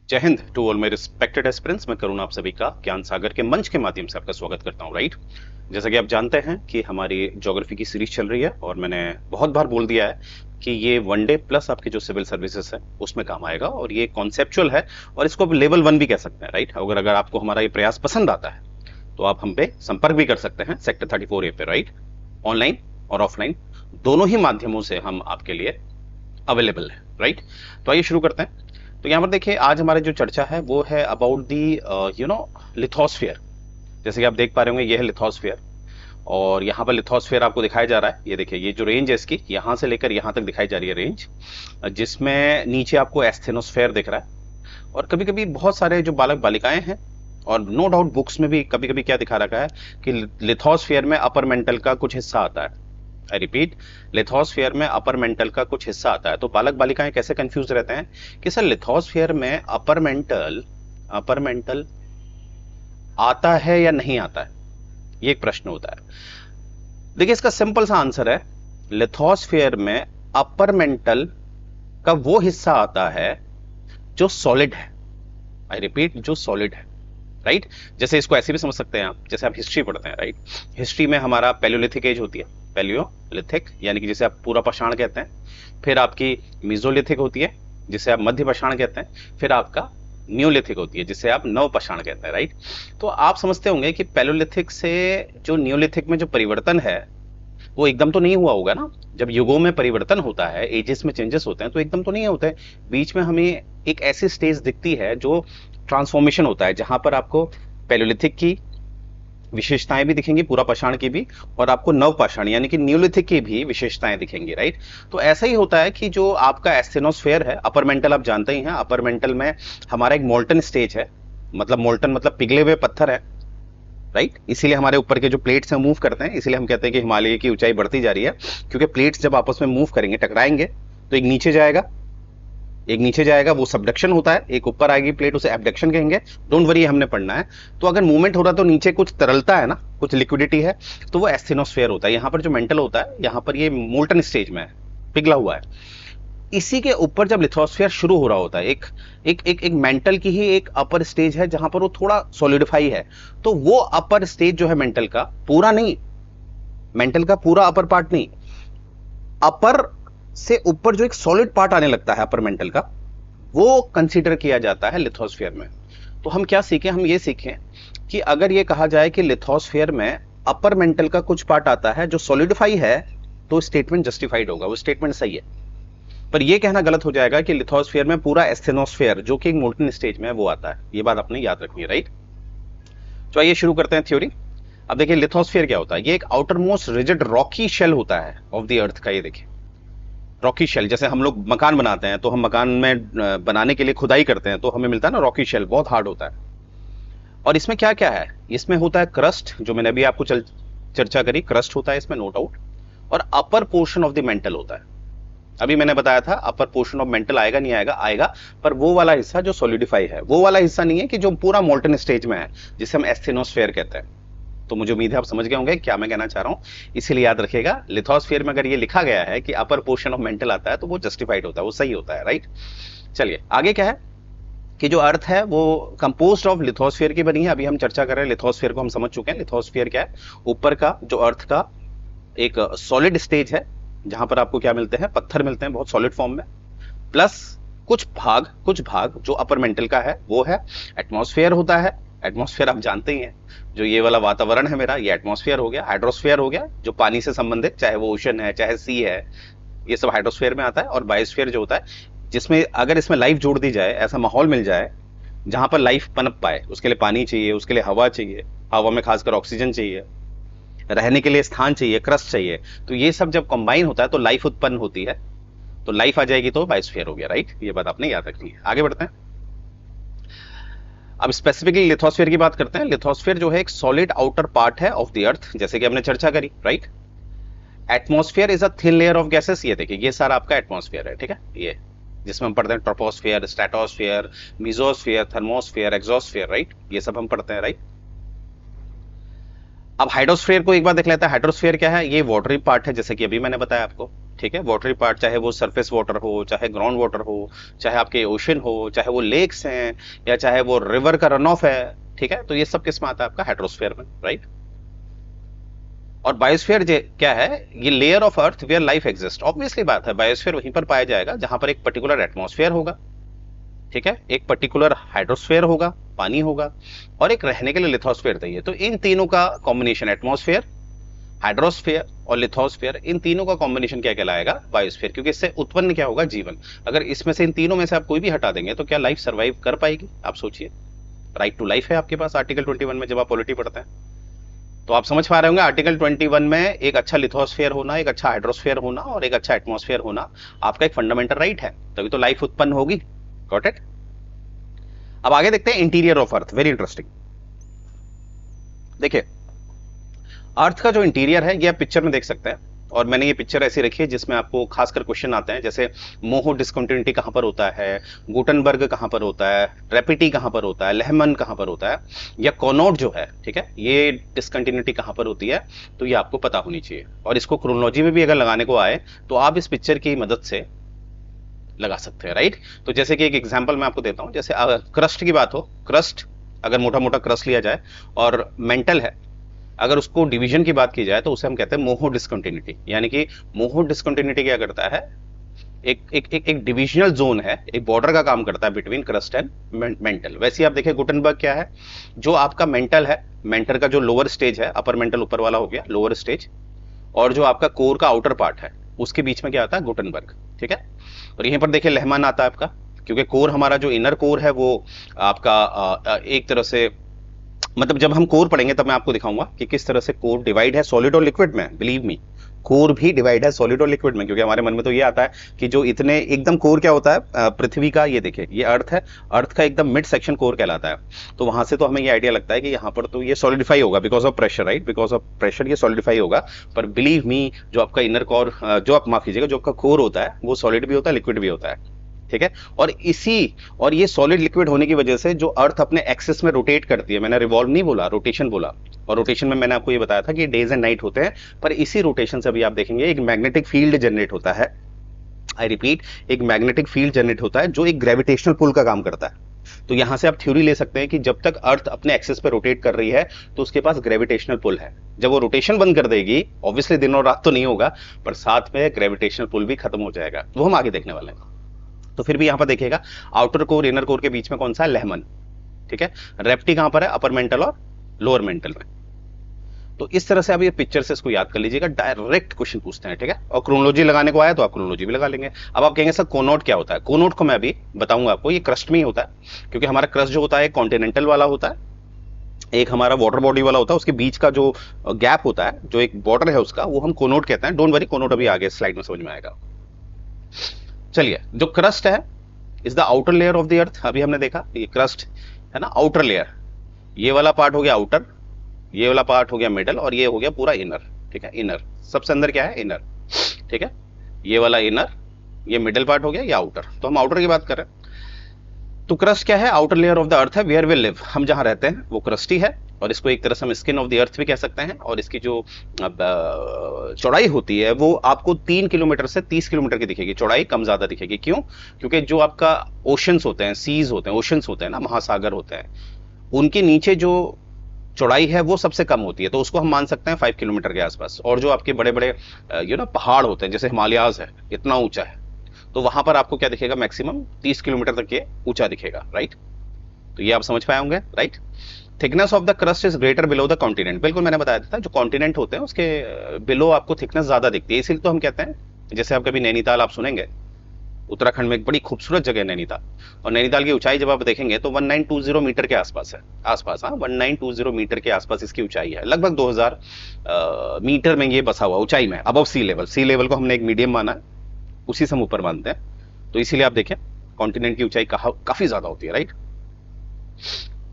जय हिंद to all my respected aspirants. मैं करुण आप सभी का ज्ञान सागर के मंच के माध्यम से आपका स्वागत करता हूं। राइट, जैसा कि आप जानते हैं कि हमारी ज्योग्राफी की सीरीज चल रही है और मैंने बहुत बार बोल दिया है कि ये वनडे प्लस आपके जो सिविल सर्विसेज है उसमें काम आएगा और ये कॉन्सेप्चुअल है और इसको आप लेवल 1 भी कह सकते हैं। राइट, अगर आपको हमारा ये प्रयास पसंद आता है तो आप हम पे संपर्क भी कर सकते हैं सेक्टर 34A पे। राइट, ऑनलाइन और ऑफलाइन दोनों ही माध्यमों से हम आपके लिए अवेलेबल है। राइट, तो आइए शुरू करते हैं। तो यहाँ पर देखिए, आज हमारी जो चर्चा है वो है अबाउट दी लिथोस्फीयर। जैसे कि आप देख पा रहे होंगे, ये है लिथोस्फीयर और यहाँ पर लिथोस्फीयर आपको दिखाया जा रहा है। ये देखिए, ये जो रेंज है इसकी यहाँ से लेकर यहाँ तक दिखाई जा रही है रेंज, जिसमें नीचे आपको एस्थेनोस्फेयर दिख रहा है। और कभी कभी बहुत सारे जो बालक बालिकाएं हैं, और नो डाउट बुक्स में भी कभी कभी क्या दिखा रखा है कि लिथोस्फीयर में अपर मेंटल का कुछ हिस्सा आता है। आई रिपीट, लिथोस्फीयर में अपर मेंटल का कुछ हिस्सा आता है। तो बालक बालिकाएं कैसे कंफ्यूज रहते हैं कि सर लिथोस्फीयर में अपर मेंटल आता है या नहीं आता है, ये एक प्रश्न होता है। देखिए, इसका सिंपल सा आंसर है, लिथोस्फीयर में अपर मेंटल का वो हिस्सा आता है जो सॉलिड है। आई रिपीट, जो सॉलिड है। राइट, जैसे इसको ऐसे भी समझ सकते हैं आप, जैसे आप हिस्ट्री पढ़ते हैं। राइट, हिस्ट्री में हमारा पैलियोलिथिक एज होती है, पैलियोलिथिक यानी कि जिसे आप पूरा पाषाण कहते हैं। फिर आपकी मीजोलिथिक होती है जिसे आप मध्य पाषाण कहते हैं। फिर आपका न्यूलिथिक होती है जिसे आप नव पाषाण कहते हैं। राइट, तो आप समझते होंगे कि पैलियोलिथिक से जो न्यूलिथिक में जो परिवर्तन है वो एकदम तो नहीं हुआ होगा ना। जब युगों में परिवर्तन होता है, एजेस में चेंजेस होते हैं, तो एकदम तो नहीं होते। बीच में हमें एक ऐसी स्टेज दिखती है जो ट्रांसफॉर्मेशन होता है, जहां पर आपको पैलियोलिथिक की विशेषताएं भी दिखेंगी, पूरा पाषाण की भी, और आपको नव पाषाण यानी कि न्यूलिथिक की भी विशेषताएं दिखेंगी। राइट, तो ऐसा ही होता है कि जो आपका एस्थेनोस्फेयर है, अपर मेंटल आप जानते ही हैं, अपर मेंटल में हमारा एक मोल्टन स्टेज है, मतलब मोल्टन मतलब पिघले हुए पत्थर है। राइट, इसीलिए हमारे ऊपर के जो प्लेट्स हैं मूव करते हैं, इसीलिए हम कहते हैं कि हिमालय की ऊंचाई बढ़ती जा रही है, क्योंकि प्लेट्स जब आपस में मूव करेंगे, टकराएंगे, तो एक नीचे जाएगा, वो सबडक्शन होता है। एक ऊपर आएगी प्लेट, उसे एबडक्शन कहेंगे। डोंट वरी, हमने पढ़ना है। तो अगर मूवमेंट हो रहा है तो नीचे कुछ तरलता है ना, कुछ लिक्विडिटी है, तो वो एस्थेनोस्फेयर होता है। यहाँ पर जो मेंटल होता है, यहाँ पर ये मोल्टन स्टेज में है, पिघला हुआ है। इसी के ऊपर जब लिथोस्फीयर शुरू हो रहा होता है, एक मेंटल की ही एक अपर स्टेज है जहां पर वो थोड़ा सॉलिडिफाई है। तो वो अपर स्टेज जो है मेंटल का पूरा नहीं, मेंटल का पूरा अपर पार्ट नहीं, अपर से ऊपर जो एक सॉलिड पार्ट आने लगता है अपर मेंटल का, वो कंसीडर किया जाता है लिथोस्फीयर में। तो हम क्या सीखें, हम ये सीखें कि अगर ये कहा जाए कि लिथोस्फीयर में अपर मेंटल का कुछ पार्ट आता है जो सॉलिडिफाई है, तो स्टेटमेंट जस्टिफाइड होगा, वो स्टेटमेंट सही है। पर यह कहना गलत हो जाएगा कि लिथोस्फीयर में पूरा एस्थेनोस्फीयर जो कि एक मोल्टन स्टेज में है वो आता है। ये बात आपने याद रखनी है। राइट, तो आइए शुरू करते हैं थ्योरी। अब देखिए, लिथोस्फीयर क्या होता है। ये एक outer most rigid rocky shell होता है ऑफ द अर्थ का। ये देखिए, रॉकी शेल, जैसे हम लोग मकान बनाते हैं तो हम मकान में बनाने के लिए खुदाई करते हैं तो हमें मिलता है ना रॉकी शेल, बहुत हार्ड होता है। और इसमें क्या क्या है, इसमें होता है क्रस्ट, जो मैंने अभी आपको चर्चा करी, क्रस्ट होता है इसमें, नो डाउट। और upper portion of the mental होता है। अभी मैंने बताया था अपर पोर्शन ऑफ मेंटल आएगा नहीं आएगा, आएगा, पर वो वाला हिस्सा जो सॉलिडिफाई है, वो वाला हिस्सा नहीं है कि जो पूरा मोल्टन स्टेज में है, जिसे हम एस्थेनोस्फेयर कहते हैं। तो मुझे उम्मीद है आप समझ गए होंगे क्या मैं कहना चाह रहा हूं। इसीलिए याद रखिएगा, लिथोस्फीयर में अगर ये लिखा गया है कि अपर पोर्शन ऑफ मेंटल आता है तो वो जस्टिफाइड होता है, वो सही होता है। राइट, चलिए आगे क्या है कि जो अर्थ है वो कंपोज्ड ऑफ लिथोस्फीयर की बनी है। अभी हम चर्चा कर रहे हैं लिथोस्फीयर को, हम समझ चुके हैं लिथोस्फीयर क्या है। ऊपर का जो अर्थ का एक सॉलिड स्टेज है जहां पर आपको क्या मिलते हैं, पत्थर मिलते हैं बहुत सॉलिड फॉर्म में, प्लस कुछ भाग जो अपर मेंटल का है वो है एटमॉस्फेयर होता है। एटमॉस्फेयर आप जानते ही हैं, जो ये वाला वातावरण है मेरा, ये एटमॉस्फेयर हो गया। हाइड्रोस्फेयर हो गया जो पानी से संबंधित, चाहे वो ओशन है चाहे सी है, ये सब हाइड्रोस्फेयर में आता है। और बायोस्फीयर जो होता है, जिसमें अगर इसमें लाइफ जोड़ दी जाए, ऐसा माहौल मिल जाए जहां पर लाइफ पनप पाए, उसके लिए पानी चाहिए, उसके लिए हवा चाहिए, हवा में खासकर ऑक्सीजन चाहिए, रहने के लिए स्थान चाहिए, क्रस्ट चाहिए। तो ये सब जब कंबाइन होता है तो लाइफ उत्पन्न होती है, तो लाइफ आ जाएगी तो बायोस्फीयर हो गया। राइट, ये बात आपने याद रखनी है। आगे बढ़ते हैं। अब स्पेसिफिकली लिथोस्फीयर की बात करते हैं। लिथोस्फीयर जो है एक सॉलिड आउटर पार्ट है ऑफ द अर्थ, जैसे कि हमने चर्चा करी। Right, atmosphere is a thin layer of gases. ये देखिए, ये सारा आपका एटमॉस्फेयर है, ठीक है, ये जिसमें हम पढ़ते हैं troposphere, stratosphere, mesosphere, thermosphere, exosphere. Right, ये सब हम पढ़ते हैं। राइट, अब हाइड्रोस्फीयर को एक बार देख लेते हैं। हाइड्रोस्फीयर क्या है, ये वाटरी पार्ट है, जैसे कि अभी मैंने बताया आपको। ठीक है, वाटरी पार्ट, चाहे वो सरफेस वाटर हो, चाहे ग्राउंड वाटर हो, चाहे आपके ओशन हो, चाहे वो लेक्स हैं, या चाहे वो रिवर का रन ऑफ है, ठीक है, तो ये सब किस में आता है आपका हाइड्रोस्फीयर में, राइट। और बायोस्फीयर क्या है, ये layer of earth where life exist. Obviously बात है, बायोस्फीयर वहीं पर पाया जाएगा जहां पर एक पर्टिकुलर एटमॉस्फेयर होगा, ठीक है, एक पर्टिकुलर हाइड्रोस्फीयर होगा, पानी होगा, और एक रहने के लिए लिथोस्फीयर चाहिए। तो इन तीनों का कॉम्बिनेशन, एटमॉस्फेयर, हाइड्रोस्फीयर और लिथोस्फीयर, इन तीनों का कॉम्बिनेशन क्या कहलाएगा, बायोस्फीयर। क्योंकि इससे उत्पन्न क्या होगा, जीवन। अगर इसमें से इन तीनों में से आप कोई भी हटा देंगे तो क्या लाइफ सर्वाइव कर पाएगी, आप सोचिए। राइट टू लाइफ है आपके पास आर्टिकल 21 में, जब आप पॉलिटी पढ़ते हैं तो आप समझ पा रहे होंगे आर्टिकल 21 में एक अच्छा लिथोस्फीयर होना, एक अच्छा हाइड्रोस्फीयर होना और एक अच्छा एटमॉस्फेयर होना आपका एक फंडामेंटल राइट है, तभी तो लाइफ उत्पन्न होगी। Got it. अब आगे देखते हैं interior of earth, very interesting. देखिए, अर्थ का जो इंटीरियर है ये आप पिक्चर में देख सकते हैं, और मैंने ये पिक्चर ऐसी रखी है जिसमें आपको खासकर क्वेश्चन आते हैं, जैसे मोहो डिस्कंटिन्यूटी कहां पर होता है, गुटनबर्ग कहां पर होता है, रेपिटी कहां पर होता है, लेहमन कहां पर होता है, या कॉनॉट जो है, ठीक है, ये डिस्कंटिन्यूटी कहां पर होती है, तो ये आपको पता होनी चाहिए। और इसको क्रोनोलॉजी में भी अगर लगाने को आए तो आप इस पिक्चर की मदद से लगा सकते हैं, राइट। तो जैसे कि एक एग्जाम्पल मैं आपको देता हूं, जैसे क्रस्ट की बात हो, क्रस्ट अगर मोटा मोटा क्रस्ट लिया जाए और मेंटल है, अगर उसको डिवीजन की बात की जाए तो उसे हम कहते हैं मोहो डिस्कंटिन्यूटी। यानी कि मोहो डिस्कंटिन्यूटी क्या करता है, एक डिविजनल जोन है, एक बॉर्डर का काम करता है बिटवीन क्रस्ट एंड मेंटल। वैसे ही आप देखिए गुटनबर्ग क्या है, जो आपका मेंटल है, मेंटल का जो लोअर स्टेज है, अपर मेंटल ऊपर वाला हो गया लोअर स्टेज, और जो आपका कोर का आउटर पार्ट है उसके बीच में क्या आता है, गुटनबर्ग, ठीक है। और यहीं पर देखिए लेहमन आता है आपका, क्योंकि कोर हमारा जो इनर कोर है वो आपका एक तरह से, मतलब जब हम कोर पढ़ेंगे तब मैं आपको दिखाऊंगा कि किस तरह से कोर डिवाइड है सॉलिड और लिक्विड में। बिलीव मी, कोर भी डिवाइड है सॉलिड और लिक्विड में, क्योंकि हमारे मन में तो ये आता है कि जो इतने एकदम कोर क्या होता है पृथ्वी का, ये देखिए ये अर्थ है, अर्थ का एकदम मिड सेक्शन कोर कहलाता है। तो वहां से तो हमें ये आइडिया लगता है कि यहाँ पर तो ये सॉलिडिफाई होगा because of pressure, right, because of pressure ये सॉलिडिफाई होगा। पर बिलीव मी, जो आपका इनर कोर, जो आप माफ कीजिएगा, जो आपका कोर होता है वो सॉलिड भी होता है, लिक्विड भी होता है, ठीक है। और ये सॉलिड लिक्विड होने की वजह से जो अर्थ अपने एक्सिस में रोटेट करती है, मैंने रिवॉल्व नहीं बोला, रोटेशन बोला, और रोटेशन में मैंने आपको ये बताया था कि डेज एंड नाइट होते हैं, पर इसी रोटेशन से अभी आप देखेंगे एक मैग्नेटिक फील्ड जनरेट होता है। आई रिपीट, एक मैग्नेटिक फील्ड जनरेट होता है जो एक ग्रेविटेशनल पुल का काम करता है। तो यहां से आप थ्योरी ले सकते हैं कि जब तक अर्थ अपने एक्सिस पे रोटेट कर रही है तो उसके पास ग्रेविटेशनल पुल है। जब वो रोटेशन बंद कर देगी, ऑब्वियसली दिन और रात तो नहीं होगा, पर साथ में ग्रेविटेशनल पुल भी खत्म हो जाएगा, वो हम आगे देखने वाले हैं। तो फिर भी यहां पर देखिएगा आउटर कोर इंनर कोर के बीच में कौन सा है, लेहमन, ठीक है। रेप्टी कहां पर है, अपर मेंटल और लोअर मेंटल में। तो इस तरह से आप ये पिक्चर से इसको याद कर लीजिएगा, डायरेक्ट क्वेश्चन पूछते हैं, ठीक है। और क्रोनोलॉजी लगाने को आया तो आप क्रोनोलॉजी भी लगा लेंगे। अब आप कहेंगे सर कोनोट क्या होता है, कोनोट को मैं अभी बताऊंगा आपको। ये क्रस्ट में ही होता है, क्योंकि हमारा क्रस्ट जो होता है कॉन्टिनेंटल वाला होता है, एक हमारा वाटर बॉडी वाला होता है, उसके बीच का जो गैप होता है, जो एक बॉर्डर है उसका, वो हम कोनोट कहते हैं। डोंट वरी, कोनोट अभी आगे स्लाइड में समझ में आएगा। चलिए, जो क्रस्ट है is the outer layer of the earth. अभी हमने देखा ये क्रस्ट है ना, आउटर लेयर, ये वाला पार्ट हो गया आउटर, ये वाला पार्ट हो गया मिडल, और ये हो गया पूरा इनर, ठीक है। इनर सबसे अंदर क्या है, इनर, ठीक है। ये वाला इनर, ये मिडल पार्ट हो गया, ये आउटर। तो हम आउटर की बात कर रहे हैं। तो क्रस्ट क्या है, outer layer of the earth है, वेयर वी लिव, हम जहां रहते हैं वो क्रस्टी है, और इसको एक तरह से हम स्किन ऑफ द अर्थ भी कह सकते हैं। और इसकी जो चौड़ाई होती है वो आपको 3 किलोमीटर से 30 किलोमीटर की दिखेगी, चौड़ाई कम ज्यादा दिखेगी। क्यों? क्योंकि जो आपका ओशंस होते हैं, सीज होते हैं, ओशंस होते हैं ना, महासागर होते हैं, उनके नीचे जो चौड़ाई है वो सबसे कम होती है, तो उसको हम मान सकते हैं 5 किलोमीटर के आसपास। और जो आपके बड़े बड़े पहाड़ होते हैं, जैसे हिमालयाज है, इतना ऊंचा है, तो वहां पर आपको क्या दिखेगा, मैक्सिमम 30 किलोमीटर तक ये ऊंचा दिखेगा, राइट। तो ये आप समझ पाए होंगे, right. Thickness of the crust is greater below the continent. बिल्कुल मैंने बताया था, जो कॉन्टिनेंट होते हैं उसके बिलो आपको थिकनेस ज्यादा दिखती है, इसीलिए तो हम कहते हैं, जैसे आप कभी नैनीताल आप सुनेंगे, उत्तराखंड में एक बड़ी खूबसूरत जगह है नैनीताल, और नैनीताल की ऊंचाई जब आप देखेंगे तो 1920 मीटर के आसपास है, आसपास, हाँ 1920 मीटर के आसपास इसकी ऊंचाई है, लगभग 2000 मीटर में ये बसा हुआ ऊंचाई में, अबव सी लेवल। सी लेवल को हमने एक मीडियम माना है, उसी से हम ऊपर मानते हैं, तो इसीलिए आप देखें कॉन्टिनेंट की ऊंचाई काफी ज्यादा होती है, राइट।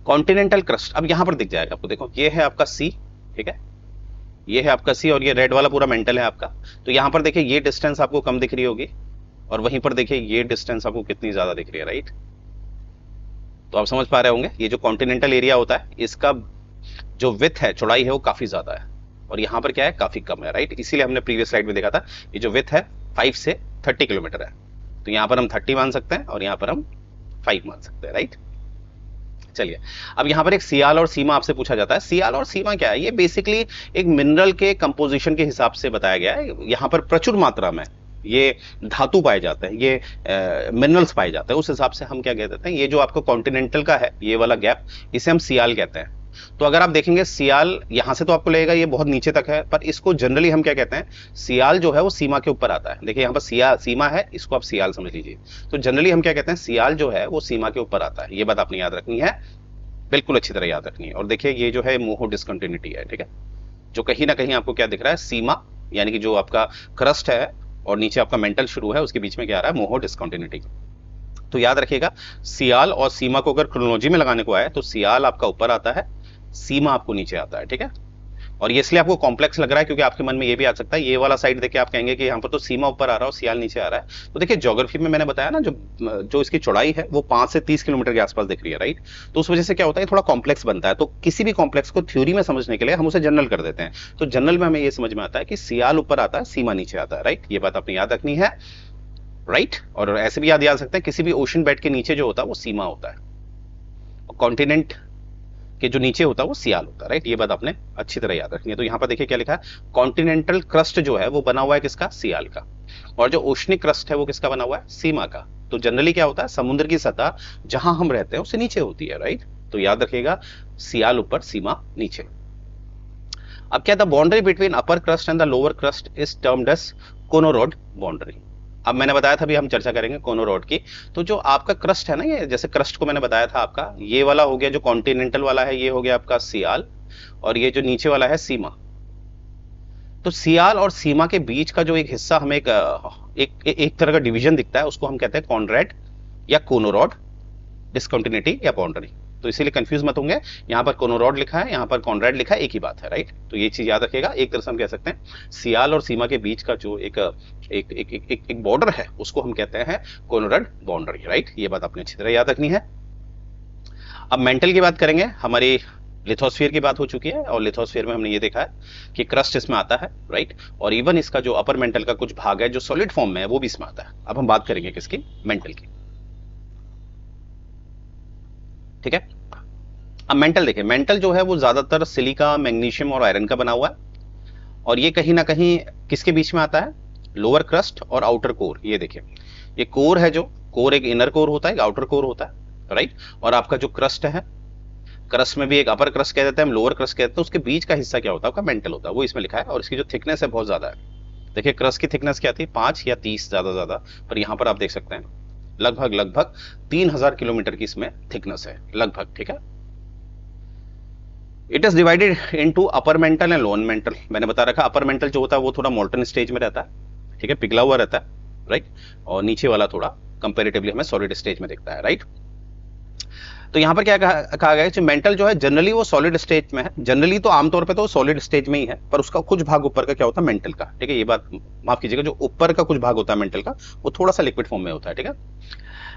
कॉन्टिनेंटल क्रस्ट अब यहां पर दिख जाएगा आपको, देखो ये है आपका सी, ठीक है, ये है आपका सी, और ये रेड वाला पूरा मेंटल है आपका। तो यहां पर देखिए ये डिस्टेंस आपको कम दिख रही होगी, और वहीं पर देखिए ये डिस्टेंस आपको कितनी ज्यादा दिख रही है, राइट। तो आप समझ पा रहे होंगे, ये जो कॉन्टिनेंटल एरिया होता है इसका जो विड्थ है, चौड़ाई है, वो काफी ज्यादा है, और यहां पर क्या है, काफी कम है, राइट। इसीलिए हमने प्रीवियस स्लाइड में देखा था, ये जो विड्थ है 5 से 30 किलोमीटर है, तो यहाँ पर हम 30 मान सकते हैं और यहाँ पर हम 5 मान सकते हैं, राइट। चलिए, अब यहाँ पर एक सियाल और सीमा आपसे पूछा जाता है। सियाल और सीमा क्या है? ये बेसिकली एक मिनरल के कंपोजिशन के हिसाब से बताया गया है। यहाँ पर प्रचुर मात्रा में ये धातु पाए जाते हैं, ये मिनरल्स पाए जाते हैं, उस हिसाब से हम क्या कह देते हैं, ये जो आपको कॉन्टिनेंटल का है ये वाला गैप, इसे हम सियाल कहते हैं। तो अगर आप देखेंगे सियाल यहां से तो आपको लगेगा ये बहुत नीचे तक है, पर इसको जनरली हम क्या कहते हैं, सियाल जो है वो सीमा के ऊपर आता है। देखिए यहाँ पर सीमा है, इसको आप सियाल समझ लीजिए। तो जनरली हम क्या कहते हैं, सियाल जो है वो सीमा के ऊपर आता है। ये बात आपने याद रखनी है, बिल्कुल अच्छी तरह याद रखनी है। और देखिए ये जो है मोहो डिसकंटिन्यूटी है, ठीक है, जो कहीं ना कहीं आपको क्या दिख रहा है, सीमा यानी कि जो आपका क्रस्ट है और नीचे आपका मेंटल शुरू है, उसके बीच में क्या आ रहा है, मोहो डिसकंटिन्यूटी। तो याद रखिएगा, सियाल और सीमा को अगर क्रोनोलॉजी में लगाने को आए तो सियाल आपका ऊपर आता है, सीमा आपको नीचे आता है, ठीक है। और ये इसलिए आपको कॉम्प्लेक्स लग रहा है क्योंकि आपके मन में ये भी आ सकता है, ये वाला साइड देख के आप कहेंगे कि यहाँ पर तो सीमा ऊपर आ रहा है और सियाल नीचे आ रहा है। तो देखिए ज्योग्राफी में मैंने बताया ना, जो इसकी चौड़ाई है वो 5 से 30 किलोमीटर के आसपास दिख रही है, राइट। तो उस वजह से क्या होता है, थोड़ा कॉम्प्लेक्स बनता है। तो किसी भी कॉम्प्लेक्स को थ्योरी में समझने के लिए हम उसे जनरल कर देते हैं। तो जनरल में हमें ये समझ में आता है कि सियाल ऊपर आता है, सीमा नीचे आता है, राइट। ये बात आपने याद रखनी है, राइट। और ऐसे भी याद सकते हैं, किसी भी ओशन बेड के नीचे जो होता है वो सीमा होता है, कॉन्टिनेंट के जो नीचे होता है वो सियाल होता है, राइट। ये बात आपने अच्छी तरह याद रखनी है। तो यहाँ पर देखिए क्या लिखा है, कॉन्टिनेंटल क्रस्ट जो है वो बना हुआ है किसका, सियाल का, और जो ओशनिक क्रस्ट है वो किसका बना हुआ है, सीमा का। तो जनरली क्या होता है, समुद्र की सतह जहां हम रहते हैं उससे नीचे होती है, राइट। तो याद रखिएगा, सियाल ऊपर, सीमा नीचे। अब क्या था, boundary between upper crust and the lower crust is termed as Conrad boundary. अब मैंने बताया था, अभी हम चर्चा करेंगे कोनोरॉड की। तो जो आपका क्रस्ट है ना, ये जैसे क्रस्ट को मैंने बताया था आपका, ये वाला हो गया जो कॉन्टिनेंटल वाला है, ये हो गया आपका सियाल, और ये जो नीचे वाला है सीमा। तो सियाल और सीमा के बीच का जो एक हिस्सा हमें एक तरह का डिवीजन दिखता है, उसको हम कहते हैं कॉनरैड या कोनोरॉड डिस्कंटिन्यूटी या बाउंड्री। तो इसीलिए कंफ्यूज मत होंगे, यहाँ पर कोनोरॉड लिखा है, यहाँ पर कॉनरैड लिखा है, एक ही बात है, राइट। तो ये चीज याद रखिएगा। एक तरह से हम कह सकते हैं सियाल और सीमा के बीच का जो एक बॉर्डर है उसको हम कहते हैं कोनोरॉड बाउंड्री, राइट। ये बात आपने अच्छी तरह याद रखनी है। अब मेंटल की बात करेंगे। हमारी लिथोस्फीयर की बात हो चुकी है, और लिथोस्फीयर में हमने ये देखा है कि क्रस्ट इसमें आता है, राइट। और इवन इसका जो अपर मेंटल का कुछ भाग है जो सॉलिड फॉर्म में है वो भी इसमें आता है। अब हम बात करेंगे किसकी, मेंटल की, ठीक है। अब मेंटल देखिए, मेंटल जो है वो ज्यादातर सिलिका, मैग्नीशियम और आयरन का बना हुआ है, और ये कहीं ना कहीं किसके बीच में आता है, लोअर क्रस्ट और आउटर कोर। ये देखिए, ये कोर है, जो कोर एक इनर कोर होता है, एक आउटर कोर होता है, राइट। और आपका जो क्रस्ट है, क्रस्ट में भी एक अपर क्रस्ट कह देते हैं हम, लोअर क्रस्ट कहते हैं, उसके बीच का हिस्सा क्या होता है, आपका मेंटल होता है, वो इसमें लिखा है। और इसकी जो थिकनेस है बहुत ज्यादा है। देखिए क्रस्ट की थिकनेस क्या थी, 5 या 30 ज्यादा, पर यहाँ पर आप देख सकते हैं लगभग 3000 किलोमीटर की इसमें थिकनेस है, लगभग, ठीक है। It is divided into upper mantle and lower mental. मैंने बता रखा, अपर मेंटल जो होता है वो थोड़ा मोल्टन स्टेज में रहता है, ठीक है, पिघला हुआ रहता है, राइट। और नीचे वाला थोड़ा कंपैरेटिवली हमें सॉलिड स्टेज में दिखता है, राइट। तो यहाँ पर क्या कहा गया है, मेंटल जो है जनरली वो सॉलिड स्टेज में है। जनरली तो आमतौर पे तो सॉलिड स्टेज में ही है, पर उसका कुछ भाग ऊपर का क्या होता है, मेंटल का, ठीक है। ये बात माफ कीजिएगा, जो ऊपर का कुछ भाग होता है मेंटल का वो थोड़ा सा लिक्विड फॉर्म में होता है, ठीक है।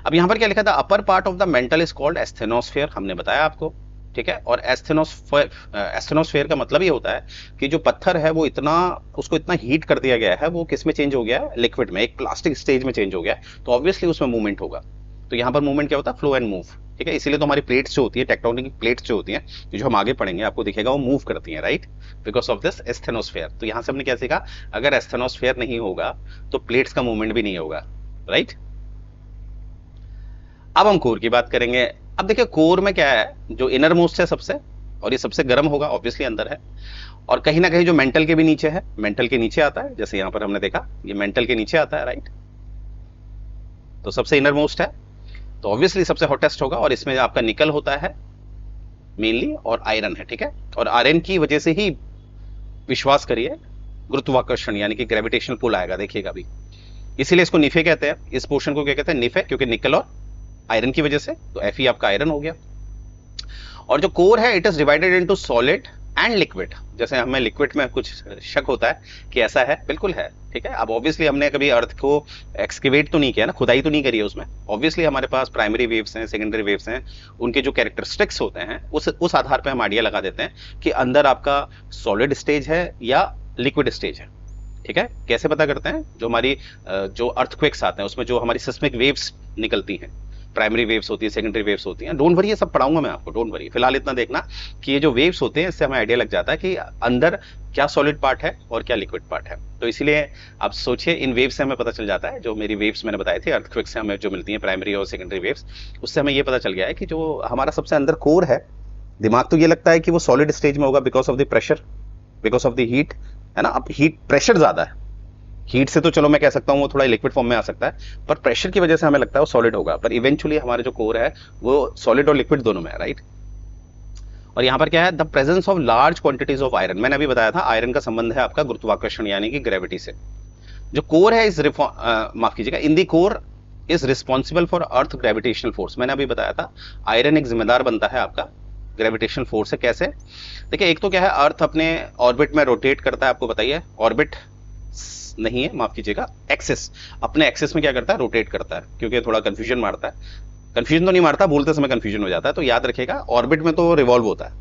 अब यहाँ पर क्या लिखा था, upper part of the mental is called asthenosphere, हमने बताया आपको, ठीक है। और एस्थेनोस्फेयर का मतलब ये होता है कि जो पत्थर है वो उसको इतना हीट कर दिया गया है, वो किस में चेंज हो गया है, लिक्विड में, एक प्लास्टिक स्टेज में चेंज हो गया है, तो ऑब्वियसली उसमें मूवमेंट होगा। तो यहाँ पर मूवमेंट क्या होता है, फ्लो एंड मूव, ठीक है। इसीलिए तो हमारी प्लेट्स जो होती है, टेक्टोनिक प्लेट्स जो होती हैं, जो हम आगे पढ़ेंगे आपको दिखेगा, वो मूव करती हैं, right, because of this asthenosphere. तो यहाँ से हमने क्या सीखा, अगर एस्थेनोस्फेयर नहीं होगा तो प्लेट्स का मूवमेंट भी नहीं होगा, राइट। अब हम कोर की बात करेंगे। अब देखिए कोर में क्या है, जो इनर मोस्ट है सबसे, और ये सबसे गर्म होगा, ऑब्वियसली अंदर है, और कहीं ना कहीं जो मेंटल के भी नीचे है, मेंटल के नीचे आता है, जैसे यहाँ पर हमने देखा ये मेंटल के नीचे आता है, राइट। तो सबसे इनर मोस्ट है, तो ऑब्वियसली सबसे हॉटेस्ट होगा, और इसमें आपका निकल होता है मेनली, और आयरन है, ठीक है। और आयरन की वजह से ही, विश्वास करिए, गुरुत्वाकर्षण यानी कि ग्रेविटेशनल पुल आएगा, देखिएगा अभी। इसीलिए इसको निफे कहते हैं, इस पोर्शन को क्या कहते हैं, निफे, क्योंकि निकल और आयरन की वजह से। तो Fe आपका आयरन हो गया। और जो कोर है, it is divided into solid and liquid. जैसे हमें लिक्विड में कुछ शक होता है कि ऐसा है, बिल्कुल है, ठीक है। अब ऑब्वियसली हमने कभी अर्थ को एक्सकेवेट तो नहीं किया ना, खुदाई तो नहीं करी है उसमें। ऑब्वियसली हमारे पास प्राइमरी वेव्स हैं, सेकेंडरी वेव्स हैं, उनके जो कैरेक्टरिस्टिक्स होते हैं उस आधार पर हम आइडिया लगा देते हैं कि अंदर आपका सॉलिड स्टेज है या लिक्विड स्टेज है। ठीक है, कैसे पता करते हैं? जो हमारी जो अर्थक्वेक्स आते हैं उसमें जो हमारी सिस्मिक वेव्स निकलती हैं, प्राइमरी वेव्स होती है, सेकेंडरी वेव्स होती हैं, डोंट वरी, ये सब पढ़ाऊंगा मैं आपको, डोंट वरी। फिलहाल इतना देखना कि ये जो वेव्स होते हैं इससे हमें आइडिया लग जाता है कि अंदर क्या सॉलिड पार्ट है और क्या लिक्विड पार्ट है। तो इसीलिए आप सोचिए, इन वेव्स से हमें पता चल जाता है, जो मेरी वेव्स मैंने बताई थी अर्थक्वेक से हमें जो मिलती है प्राइमरी और सेकेंडरी वेव्स, उससे हमें ये पता चल गया है कि जो हमारा सबसे अंदर कोर है, दिमाग तो ये लगता है कि वो सॉलिड स्टेज में होगा because of the pressure, because of the heat, है ना। अब हीट, प्रेशर ज्यादा है, हीट से तो चलो मैं कह सकता हूँ वो थोड़ा लिक्विड फॉर्म में आ सकता है, पर प्रेशर की वजह से हमें लगता है वो सॉलिड होगा, पर इवेंचुअली हमारे जो कोर है वो सॉलिड और लिक्विड दोनों में है, राइट। और यहाँ पर क्या है, the presence of large quantities of iron. मैंने अभी बताया था आयरन का संबंध है आपका गुरुत्वाकर्षण यानी कि ग्रेविटी से। जो कोर है इस माफ कीजिएगा, in the core is responsible for earth gravitational force. मैंने अभी बताया था आयरन एक जिम्मेदार बनता है आपका ग्रेविटेशनल फोर्स से। कैसे? देखिए, एक तो क्या है, अर्थ अपने ऑर्बिट में रोटेट करता है, आपको बताइए, ऑर्बिट नहीं है, माफ कीजिएगा, एक्सिस, अपने एक्सिस में क्या करता है, रोटेट करता है, क्योंकि थोड़ा कंफ्यूजन मारता है, कंफ्यूजन तो नहीं मारता, बोलते समय कंफ्यूजन हो जाता है, तो याद रखिएगा ऑर्बिट में तो रिवॉल्व होता है,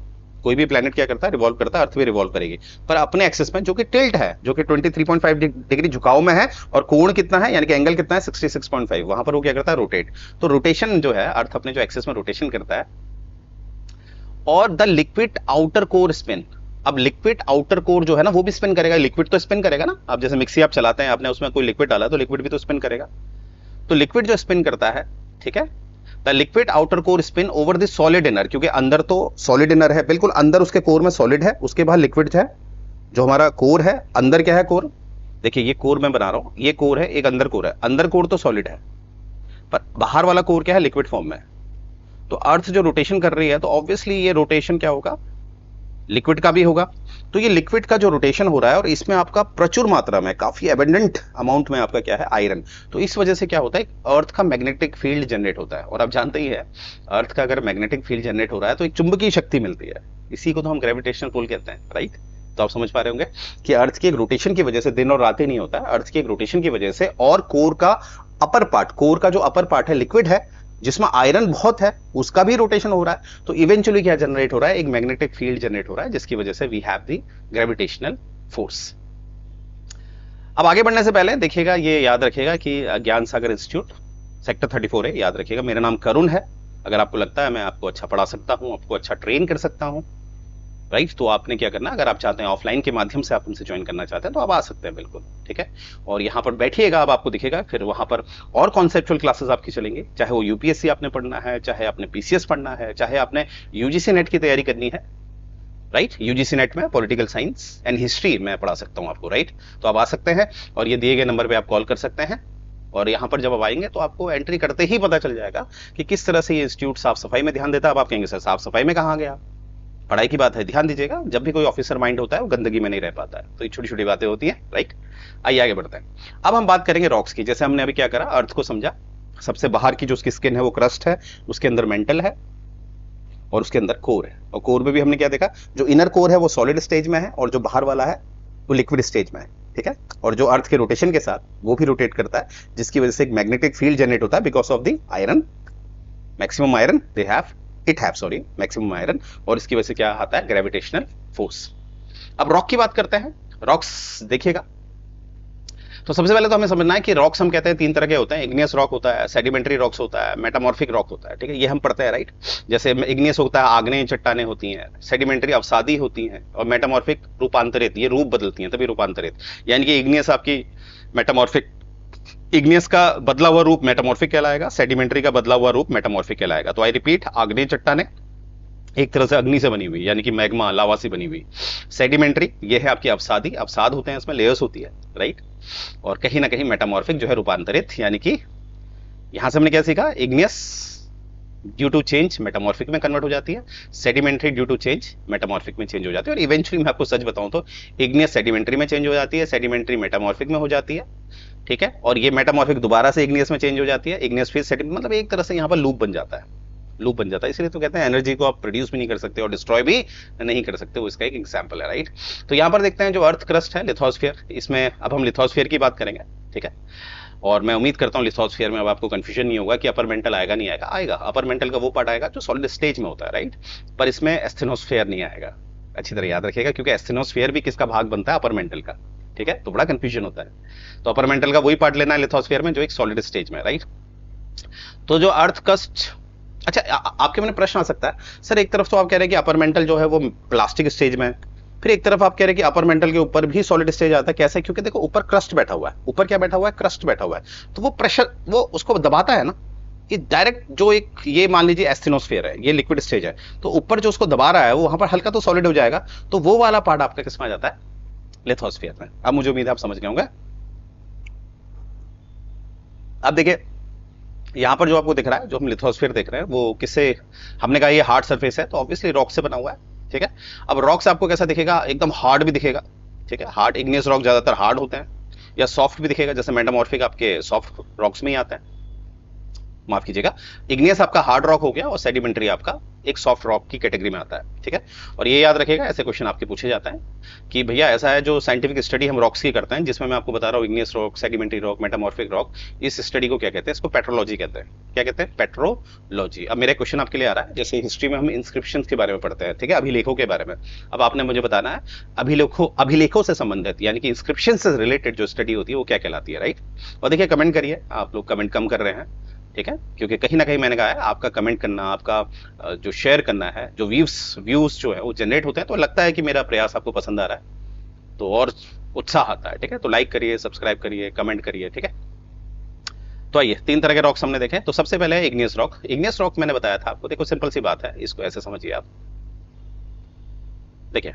कोई भी प्लेनेट क्या करता है, रिवॉल्व करता है, अर्थ भी रिवॉल्व करेगी, पर अपने एक्सिस में जो कि टिल्ट है, जो कि 23.5 डिग्री झुकाव में है, और कोण कितना है यानी कि एंगल कितना है 66.5, वहां पर वो क्या करता है, रोटेट। तो रोटेशन जो है, अर्थ अपने जो एक्सिस में रोटेशन करता है। और the liquid outer core spin, अब लिक्विड आउटर कोर जो है ना वो भी स्पिन करेगा, लिक्विड तो स्पिन करेगा ना। अब जैसे मिक्सी आप चलाते हैं, आपने उसमें कोई लिक्विड डाला तो लिक्विड भी तो स्पिन करेगा, तो लिक्विड जो स्पिन करता है, ठीक है, the liquid outer core spin over the solid inner, क्योंकि अंदर तो सॉलिड इनर है, बिल्कुल अंदर उसके कोर में सॉलिड है, उसके बाहर लिक्विड है। जो हमारा कोर है, अंदर क्या है कोर, देखिए ये कोर मैं बना रहा हूं, ये कोर है, एक अंदर कोर है, अंदर कोर तो सॉलिड है, पर बाहर वाला कोर क्या है, लिक्विड फॉर्म में। तो अर्थ जो रोटेशन कर रही है, तो ऑब्वियसली ये रोटेशन क्या होगा, लिक्विड का भी होगा। तो ये लिक्विड का जो रोटेशन हो रहा है, और इसमें आपका प्रचुर मात्रा में, काफी एबंडेंट अमाउंट में आपका क्या है, आयरन। तो इस वजह से क्या होता है, अर्थ का मैग्नेटिक फील्ड जनरेट होता है, और आप जानते ही है अर्थ का अगर मैग्नेटिक फील्ड जनरेट हो रहा है तो एक चुंबकीय शक्ति मिलती है, इसी को तो हम ग्रेविटेशनल पुल कहते हैं, राइट। तो आप समझ पा रहे होंगे कि अर्थ की एक रोटेशन की वजह से, दिन और रात ही नहीं होता है, अर्थ की एक रोटेशन की वजह से, और कोर का अपर पार्ट, कोर का जो अपर पार्ट है लिक्विड है, जिसमें आयरन बहुत है, उसका भी रोटेशन हो रहा है। तो इवेंचुअली क्या जनरेट हो रहा है, एक मैग्नेटिक फील्ड जनरेट हो रहा है, जिसकी वजह से we have the gravitational force. अब आगे बढ़ने से पहले देखिएगा, ये याद रखिएगा कि ज्ञान सागर इंस्टीट्यूट सेक्टर 34 है, याद रखिएगा। मेरा नाम करुण है। अगर आपको लगता है मैं आपको अच्छा पढ़ा सकता हूं, आपको अच्छा ट्रेन कर सकता हूं, राइट, तो आपने क्या करना, अगर आप चाहते हैं ऑफलाइन के माध्यम से आप हमसे ज्वाइन करना चाहते हैं तो आप आ सकते हैं, बिल्कुल, ठीक है। और यहाँ पर बैठिएगा, अब आपको दिखेगा, फिर वहां पर और कॉन्सेप्चुअल क्लासेस आपकी चलेंगी, चाहे वो यूपीएससी आपने पढ़ना है, चाहे आपने पीसीएस पढ़ना है, चाहे आपने यूजीसी नेट की तैयारी करनी है, राइट। यूजीसी नेट में पॉलिटिकल साइंस एंड हिस्ट्री मैं पढ़ा सकता हूँ आपको, राइट। तो आप आ सकते हैं, और ये दिए गए नंबर पे आप कॉल कर सकते हैं। और यहाँ पर जब आप आएंगे तो आपको एंट्री करते ही पता चल जाएगा कि किस तरह से ये इंस्टीट्यूट साफ सफाई में ध्यान देता है। अब आप कहेंगे सर साफ सफाई में कहाँ गया, पढ़ाई की बात है, ध्यान दीजिएगा, जब भी कोई ऑफिसर माइंड होता है वो गंदगी में नहीं रह पाता है, तो ये छोटी छोटी बातें होती हैं, राइट। आइए आगे बढ़ते हैं। अब हम बात करेंगे रॉक्स की। जैसे हमने अभी क्या करा, अर्थ को समझा, सबसे बाहर की जो उसकी स्किन है वो क्रस्ट है, उसके अंदर मेंटल है, और उसके अंदर कोर है। और कोर में भी हमने क्या देखा, जो इनर कोर है वो सॉलिड स्टेज में है, और जो बाहर वाला है वो लिक्विड स्टेज में है, ठीक है। और जो अर्थ के रोटेशन के साथ वो भी रोटेट करता है, जिसकी वजह से एक मैग्नेटिक फील्ड जनरेट होता है because of the iron, maximum iron they have, it have, sorry, maximum iron, और इसकी वजह से क्या आता है, ग्रेविटेशनल फोर्स। अब रॉक की बात करते हैं। रॉक्स देखिएगा, तो सबसे पहले तो हमें समझना है कि रॉक्स हम कहते हैं तीन तरह के होते हैं, इग्नियस रॉक होता है, सेडिमेंट्री रॉक्स होता है, मेटामॉर्फिक रॉक होता है, ठीक है, ये हम पढ़ते हैं, राइट। जैसे इग्नियस होता है, आग्नेय चट्टानें होती हैं, सेडिमेंट्री अवसादी होती हैं, और मेटामॉर्फिक रूपांतरित, ये रूप बदलती हैं, तभी रूपांतरित, यानी कि इग्नियस आपकी मेटामॉर्फिक, इग्नियस का बदला हुआ रूप मेटामॉर्फिक कहलाएगा, सेडिमेंट्री का बदला हुआ रूप मेटामॉर्फिक कहलाएगा। तो आई रिपीट, आग्नेय चट्टानें एक तरह से अग्नि से बनी हुई, यानी कि मैग्मा, लावा से बनी हुई। सेडिमेंट्री ये है आपकी अवसादी, अवसाद होते हैं, इसमें लेयर्स होती है, राइट। और कहीं ना कहीं मेटामॉर्फिक जो है रूपांतरित, यानी कि यहां से हमने क्या सीखा, igneous due to change metamorphic में कन्वर्ट हो जाती है, sedimentary due to change metamorphic में चेंज हो जाती है, और इवेंचुअली मैं आपको सच बताऊं तो इग्नियस सेडिमेंट्री में चेंज हो जाती है, सेडिमेंट्री मेटामॉर्फिक में हो जाती है, ठीक है। और ये मेटामॉर्फिक दोबारा से इग्नियस में चेंज हो जाती है, इग्नियस फिर सेडिमेंट, मतलब एक तरह से यहाँ पर लूप बन जाता है, लूप बन जाता है। इसलिए तो कहते हैं एनर्जी को आप प्रोड्यूस भी नहीं कर सकते और डिस्ट्रॉय भी नहीं कर सकते, वो इसका एक एग्जांपल है, राइट। तो यहाँ पर देखते हैं जो अर्थ क्रस्ट है, लिथोस्फीयर, इसमें अब हम लिथोस्फीयर की बात करेंगे, ठीक है। और मैं उम्मीद करता हूँ लिथोस्फीयर में अब आपको कंफ्यूजन नहीं होगा कि अपर मेंटल आएगा नहीं आएगा, आएगा, अपर मेंटल का वो पार्ट आएगा जो सॉलिड स्टेज में होता है, राइट। पर इसमें एस्थेनोस्फीयर नहीं आएगा, अच्छी तरह याद रखिएगा, क्योंकि एस्थेनोस्फीयर भी किसका भाग बनता है, अपर मेंटल का, ठीक है, तो बड़ा कंफ्यूजन होता है। तो अपर मेंटल का वही पार्ट लेना है लिथोस्फीयर में जो एक सॉलिड स्टेज में, राइट। तो जो अर्थ क्रस्ट, अच्छा आपके मन में प्रश्न आ सकता है, सर एक तरफ तो आप कह रहे हैं कि अपर मेंटल जो है वो प्लास्टिक स्टेज में है, फिर एक तरफ आप कह रहे हैं कि अपर मेंटल के ऊपर भी सॉलिड स्टेज आता है, कैसे? क्योंकि देखो ऊपर क्रस्ट बैठा हुआ है, ऊपर क्या बैठा हुआ है? क्रस्ट बैठा हुआ है, तो वो प्रेशर वो उसको दबाता है ना, कि डायरेक्ट जो एक, ये मान लीजिए एस्थेनोस्फीयर है, ये लिक्विड स्टेज है, तो ऊपर जो उसको दबा रहा है वो वहां पर हल्का तो सॉलिड हो जाएगा, तो वो वाला पार्ट आपका किसमें आ जाता है? लिथोस्फीयर में। अब मुझे उम्मीद है आप समझ गए होंगे। अब देखिए यहां पर जो आपको दिख रहा है, जो हम लिथोस्फीयर देख रहे हैं, वो किससे, हमने कहा ये हार्ड सरफेस है, तो ऑब्वियसली रॉक से बना हुआ है, ठीक है। अब रॉक से आपको कैसा दिखेगा? एकदम हार्ड भी दिखेगा, ठीक है। हार्ड इग्नियस रॉक ज्यादातर हार्ड होते हैं, या सॉफ्ट भी दिखेगा, जैसे मेटामॉर्फिक आपके सॉफ्ट रॉक्स में ही आता है, माफ कीजिएगा। इग्नियस आपका हार्ड रॉक हो गया और सेडिमेंट्री आपका एक सॉफ्ट रॉक की कैटेगरी में आता है, ठीक है। और ये याद रखिएगा, ऐसे क्वेश्चन आपके पूछे जाते हैं कि भैया ऐसा है, जो साइंटिफिक स्टडी हम रॉक्स की करते हैं, जिसमें मैं आपको बता रहा हूँ igneous rock, sedimentary rock, metamorphic rock, इस स्टडी को क्या कहते हैं? इसको पेट्रोलॉजी कहते हैं। क्या कहते हैं? पेट्रोलॉजी। अब मेरा क्वेश्चन आपके लिए आ रहा है, जैसे हिस्ट्री में हम इंस्क्रिप्शन के बारे में पढ़ते हैं, ठीक है, अभिलेखों के बारे में। अब आपने मुझे बताना है अभिलेखों से संबंधित, यानी कि इंस्क्रिप्शन से रिलेटेड जो स्टडी होती है वो क्या कहलाती है, राइट। और देखिए कमेंट करिए, आप लोग कमेंट कम कर रहे हैं, ठीक है, क्योंकि कहीं ना कहीं मैंने कहा है आपका कमेंट करना, आपका जो शेयर करना है, जो व्यूज जो है वो जनरेट होते हैं, तो लगता है कि मेरा प्रयास आपको पसंद आ रहा है, तो और उत्साह आता है, ठीक है। तो लाइक करिए, सब्सक्राइब करिए, कमेंट करिए, ठीक है। तो आइए, 3 तरह के रॉक्स हमने देखे। तो सबसे पहले है इग्नियस रॉक। इग्नियस रॉक मैंने बताया था आपको, देखो सिंपल सी बात है, इसको ऐसे समझिए आप। देखिए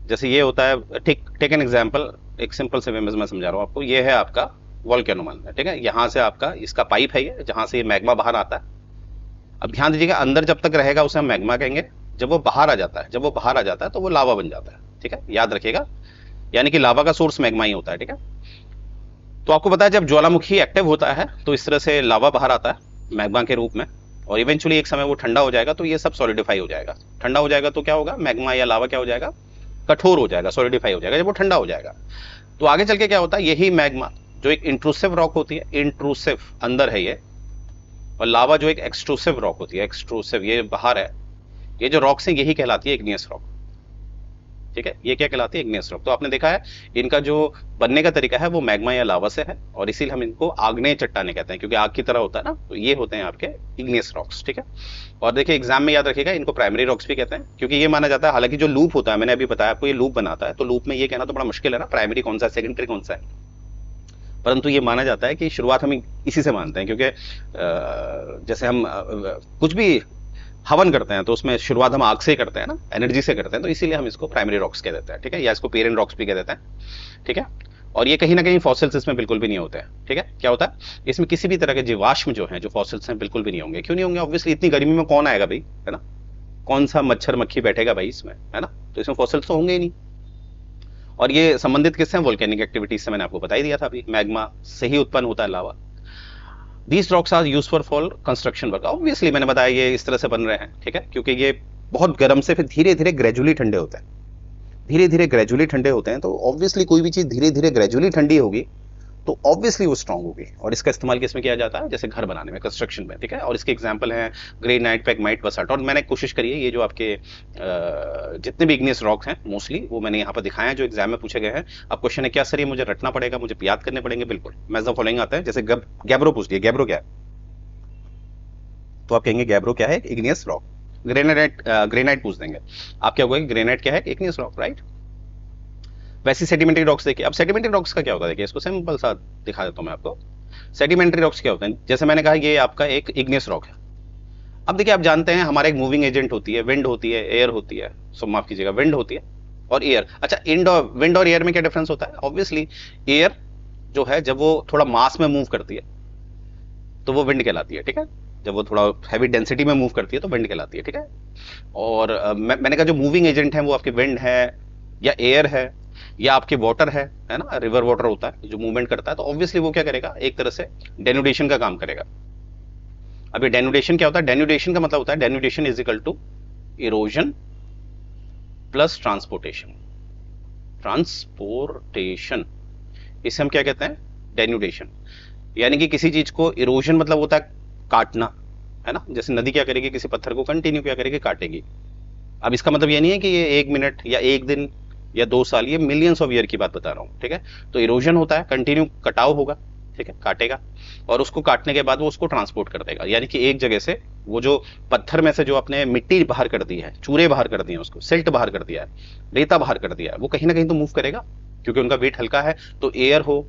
जैसे ये होता है, टेक एन एग्जांपल, एक सिंपल से वे में मैं समझा रहा हूं आपको। ये है आपका वोल्केनो मान है, ठीक है। यहां से आपका इसका पाइप है ये, जहां से ये मैग्मा बाहर आता है। अब ध्यान दीजिएगा, अंदर जब तक रहेगा उसे हम मैग्मा कहेंगे, जब वो बाहर आ जाता है, तो वो लावा बन जाता है, ठीक है, याद रखिएगा। यानी कि लावा का सोर्स मैग्मा ही होता है, ठीक है। तो आपको पता है जब ज्वालामुखी एक्टिव होता है तो इस तरह से लावा बाहर आता है मैग्मा के रूप में, और इवेंचुअली एक समय वो ठंडा हो जाएगा, तो ये सब सॉलिडिफाई हो जाएगा। ठंडा हो जाएगा तो क्या होगा? मैग्मा या लावा क्या हो जाएगा? कठोर हो जाएगा, सॉलिडिफाई हो जाएगा। जब वो ठंडा हो जाएगा तो आगे चल के क्या होता है? यही मैग्मा जो एक इंट्रूसिव रॉक होती है, इंट्रूसिव अंदर है ये, और लावा जो एक एक्सट्रूसिव रॉक होती है, एक्सट्रूसिव ये बाहर है, ये जो रॉक्स हैं यही कहलाती है इग्नियस रॉक, ठीक है। ये क्या कहलाती है? Igneous rock. तो आपने देखा है इनका जो बनने का तरीका है वो मैग्मा या लावा से है, और इसीलिए हम इनको आग्नेय चट्टाने कहते हैं, क्योंकि आग की तरह होता है ना। तो ये होते हैं आपके इग्नियस रॉक्स, ठीक है। और देखिए एग्जाम में याद रखिएगा, इनको प्राइमरी रॉक्स भी कहते हैं, क्योंकि ये माना जाता है, हालांकि जो लूप होता है, मैंने अभी बताया आपको, ये लूप बनाता है, तो लूप में ये कहना तो बड़ा मुश्किल है ना, प्राइमरी कौन सा है, सेकेंडरी कौन सा है, परंतु ये माना जाता है कि शुरुआत हम इसी से मानते हैं, क्योंकि जैसे हम कुछ भी हवन करते हैं तो उसमें शुरुआत हम आग से करते हैं ना, एनर्जी से करते हैं, तो इसीलिए हम इसको प्राइमरी रॉक्स कह देते हैं, ठीक है, या इसको पेरेंट रॉक्स भी कह देते हैं, ठीक है। और ये कहीं ना कहीं फॉसिल्स इसमें बिल्कुल भी नहीं होते हैं, ठीक है। क्या होता है इसमें? किसी भी तरह के जीवाश्म जो हैं, जो फॉसिल्स हैं, बिल्कुल भी नहीं होंगे। क्यों नहीं होंगे? ऑब्वियसली इतनी गर्मी में कौन आएगा भाई, है ना, कौन सा मच्छर मक्खी बैठेगा भाई इसमें, है ना, तो इसमें फॉसिल्स तो होंगे ही नहीं। और ये संबंधित किससे हैं? वोल्केनिक एक्टिविटीज से, मैंने आपको बता ही दिया था अभी, मैग्मा से ही उत्पन्न होता है लावा। These rocks are used for construction work. Obviously मैंने बताया ये इस तरह से बन रहे हैं, ठीक है, क्योंकि ये बहुत गर्म से फिर धीरे धीरे ग्रेजुअली ठंडे होते हैं, धीरे धीरे ग्रेजुअली ठंडे होते हैं। तो ऑब्वियसली कोई भी चीज धीरे धीरे ग्रेजुअली ठंडी होगी तो ऑब्वियसली वो स्ट्रांग होगी। और इसका इस्तेमाल किसमें किया जाता है? जैसे घर बनाने में, कंस्ट्रक्शन में, ठीक है। और इसके एग्जांपल हैं ग्रेनाइट, पेगमाइट, बसाल्ट। और मैंने कोशिश करी है ये जो आपके जितने भी इग्नियस रॉक्स हैं मोस्टली वो मैंने यहाँ पर दिखाए हैं जो एग्जाम में पूछे गए हैं। अब क्वेश्चन है क्या सर ये मुझे रटना पड़ेगा, मुझे याद करने पड़ेंगे? बिल्कुल, मैच द फॉलोइंग आता है। जैसे गैब्रो पूछ लिया, गैब्रो क्या है, तो आप कहेंगे गैब्रो क्या है? Igneous rock. ग्रेनाइट पूछ देंगे, आप क्या होगा? ग्रेनाइट क्या है? Igneous rock, right. वैसे सेडिमेंट्री रॉक्स देखिए। अब सेडिमेंट्री रॉक्स का क्या होता है? देखिए इसको सिंपल सा दिखा देता हूं मैं आपको। सेडिमेंट्री रॉक्स क्या होते हैं? जैसे मैंने कहा ये आपका एक इग्नियस रॉक है। अब देखिए आप जानते हैं हमारा एक मूविंग एजेंट होती है, विंड होती है, एयर होती है, सो माफ कीजिएगा, विंड होती है और एयर। अच्छा, विंड और एयर में क्या डिफरेंस होता है? ऑब्वियसली एयर जो है जब वो थोड़ा मास में मूव करती है तो वो विंड कहलाती है, ठीक है। जब वो थोड़ा हैवी डेंसिटी में मूव करती है तो विंड कहलाती है, ठीक है। और मैंने कहा जो मूविंग एजेंट है वो आपके विंड है या एयर है या आपके वाटर है ना, रिवर वाटर होता है जो मूवमेंट करता है, तो ऑब्वियसली वो क्या करेगा? एक तरह से डेनुडेशन का काम करेगा। अब ये डेनुडेशन क्या होता है? डेनुडेशन का मतलब होता है denudation is equal to erosion plus transportation. Transportation इसे हम क्या कहते हैं? डेनुडेशन। यानी कि किसी चीज को इरोजन मतलब होता है काटना, है ना। जैसे नदी क्या करेगी? किसी पत्थर को कंटिन्यू क्या करेगी? काटेगी। अब इसका मतलब ये नहीं है कि ये 1 मिनट या 1 दिन या 2 साल, ये मिलियंस ऑफ ईयर की बात बता रहा हूँ, ठीक है। तो इरोजन होता है, कंटिन्यू कटाव होगा, ठीक है, काटेगा, और उसको काटने के बाद वो उसको ट्रांसपोर्ट कर देगा, यानी कि एक जगह से वो जो पत्थर में से जो अपने मिट्टी बाहर कर दी है, चूरे बाहर कर दिए, उसको सिल्ट बाहर कर दिया है, रेता बाहर कर दिया है, वो कहीं ना कहीं तो मूव करेगा, क्योंकि उनका वेट हल्का है, तो एयर हो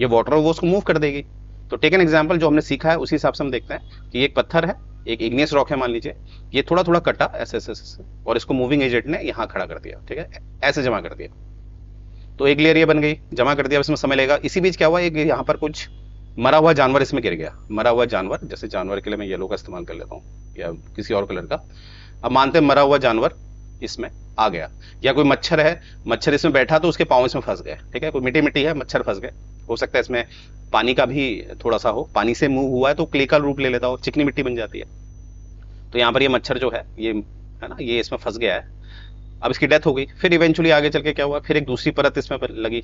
या वाटर हो वो उसको मूव कर देगी। तो टेक एन एग्जाम्पल, जो हमने सीखा है उसी हिसाब से हम देखते हैं कि एक पत्थर है, एक इग्नियस रॉक है मान लीजिए, ये थोड़ा थोड़ा कटा ऐसे ऐसे ऐसे, और इसको मूविंग एजेंट ने यहाँ खड़ा कर दिया, ठीक है, ऐसे जमा कर दिया, तो एक लेयर ये बन गई, जमा कर दिया, इसमें समय लगेगा। इसी बीच क्या हुआ, एक यहाँ पर कुछ मरा हुआ जानवर इसमें गिर गया, मरा हुआ जानवर, जैसे जानवर के लिए मैं येलो का इस्तेमाल कर लेता हूँ या किसी और कलर का, अब मानते हैं मरा हुआ जानवर इसमें आ गया, या कोई मच्छर है, मच्छर इसमें बैठा तो उसके पाँव इसमें फंस गए, ठीक है, कोई मिट्टी मिट्टी है, मच्छर फंस गए, हो सकता है इसमें पानी का भी थोड़ा सा हो, पानी से मूव हुआ है तो क्ले का रूप ले लेता हो, चिकनी मिट्टी बन जाती है। तो यहाँ पर ये मच्छर जो है, ये है ना, ये इसमें फंस गया है, अब इसकी डेथ हो गई। फिर इवेंचुअली आगे चल के क्या हुआ, फिर एक दूसरी परत इसमें लगी,